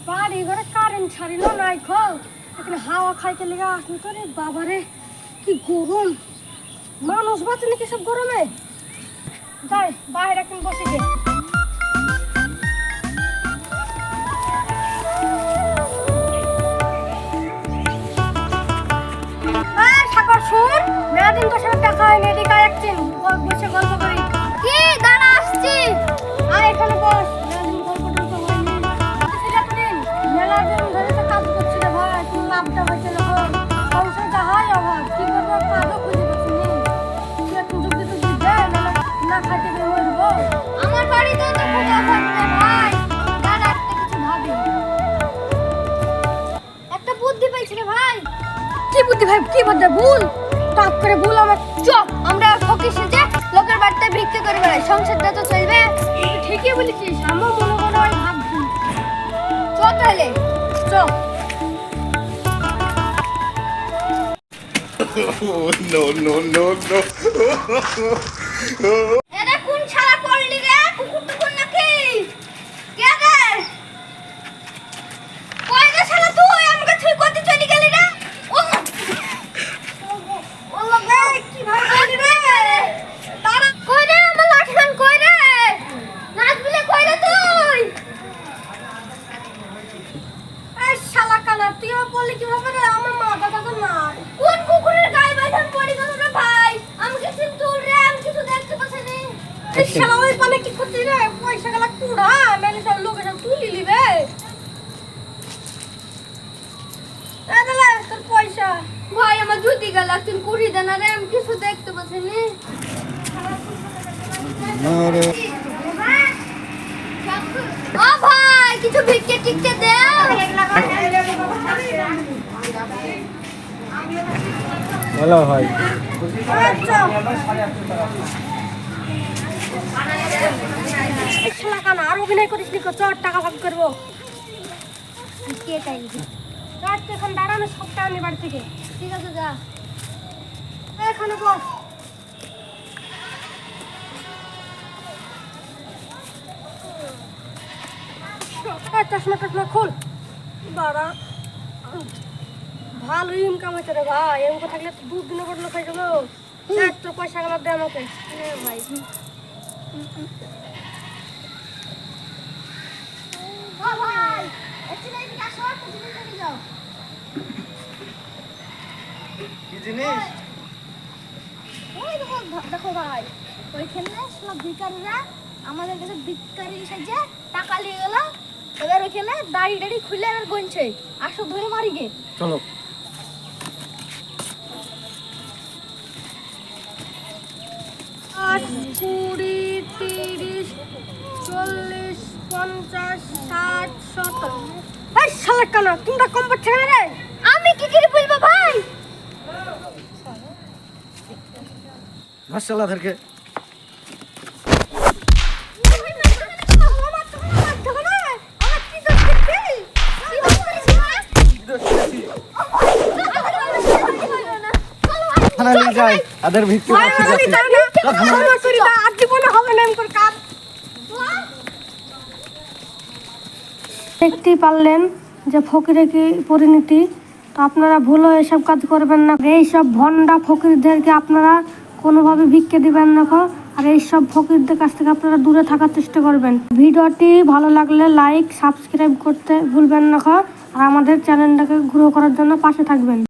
বাড়ি ঘরে কারেন্ট ছাড়িল নাই খো এখানে হাওয়া খাইতে লেগে আসুন তো রে বাবারে কি গরম মানুষ বাঁচে নাকি সব গরমে যাই বাইরে এখন বসে গে সাগর শুন মেয়াদিন তোর সাথে দেখা হয়নি এদিকে একদিন বসে গল্প করি কি দাঁড়া আসছি আয় এখানে বস মেয়াদিন গল্প টল্প হয়নি মেলা দিন ধরে তো কাজ করছি রে ভাই তুমি লাভটা হয়েছে যখন সংসারটা হয় অভাব কি করবো কাজও খুঁজে পাচ্ছি নি তুই এখন যুক্তি টুক্তি দে না খাইতে গেলে মরবো আমার বাড়িতেও তো খুব অভাব রে ভাই দাঁড়া একটা কিছু ভাবি একটা বুদ্ধি পেয়েছি রে ভাই কি বুদ্ধি ভাই কি বুদ্ধি ভুল টপ করে ভুল আমার চপ আমরা ফকির সেজে লোকের বাড়িতে ভিক্ষা করে বেড়াই সংসারটা তো চলবে ঠিকই বলেছিস আমার মনে মনে হয় ভাবছি চ তাহলে চ no, no, no, no. এরে কোন ছাড়া পড়লি রে কুকুর টুকুর নাকি কে রে কই রে শালা তুই আমাকে তুই করতে চলি গেলি রে ওল্লা বে কি ভাই করলি রে তারা কই রে আমার লাঠিখান কই রে নাচ বিলে কই রে তুই এই শালা কানা তুইও বললি কিভাবে রে আমার মা দাদা তো না কোন কুকুরের গায়ে বাইধান পড়ি গেল রে ভাই আমি কিছু দূর রে আমি কিছু দেখতে পাচ্ছি না এই শালা ওই পানে কি করছিস রে পয়সা গেলা কুড়া নালে সব লোকে সব তুলি লিবে এ দাদা তোর পয়সা ভাই আমার জুতি গেল তুই কুড়ি দেনা রে আমি কিছু দেখতে পাচ্ছি না ও ভাই কিছু ভিক্ষে টিকতে দাও হ্যালো ভাই আর অভিনয় করিস নি চট টাকা ভাগ করবো এখন দাঁড়ানো সবটা আনি বাড়ি থেকে ঠিক আছে যা এখানে বস চশমা টশমা খোল দাঁড়া ভালো ইনকাম হয়েছে রে ভাই এরকম থাকলে তো দুদিনে বদলে খাই যাবো তোর পয়সা গেল দে আমাকে ভাই কি জিনিস দেখো ভাই ওইখানে সব ভিকারিরা আমাদের কাছে ভিকারি সাজে টাকা নিয়ে গেল এবার ওইখানে দাড়ি দাড়ি খুলে এবার গুনছে আসো ধরে মারি গে চলো 20, 30, 40, 50, 60, 70 এই শালা কানা তোমরা কম পাচ্ছ না রে আমি কি করে বলবো ভাই ঘাসলাদেরকে থানা নিয়ে যায় তাদের ভিত্তি দেখতেই পারলেন যে ফকিরের কি পরিণতি তো আপনারা ভুলও এসব কাজ করবেন না এইসব ভন্ডা ফকিরদেরকে আপনারা কোনোভাবে ভিক্ষে দিবেন না আর এইসব ফকিরদের কাছ থেকে আপনারা দূরে থাকার চেষ্টা করবেন ভিডিওটি ভালো লাগলে লাইক সাবস্ক্রাইব করতে ভুলবেন না আর আমাদের চ্যানেলটাকে গ্রো করার জন্য পাশে থাকবেন।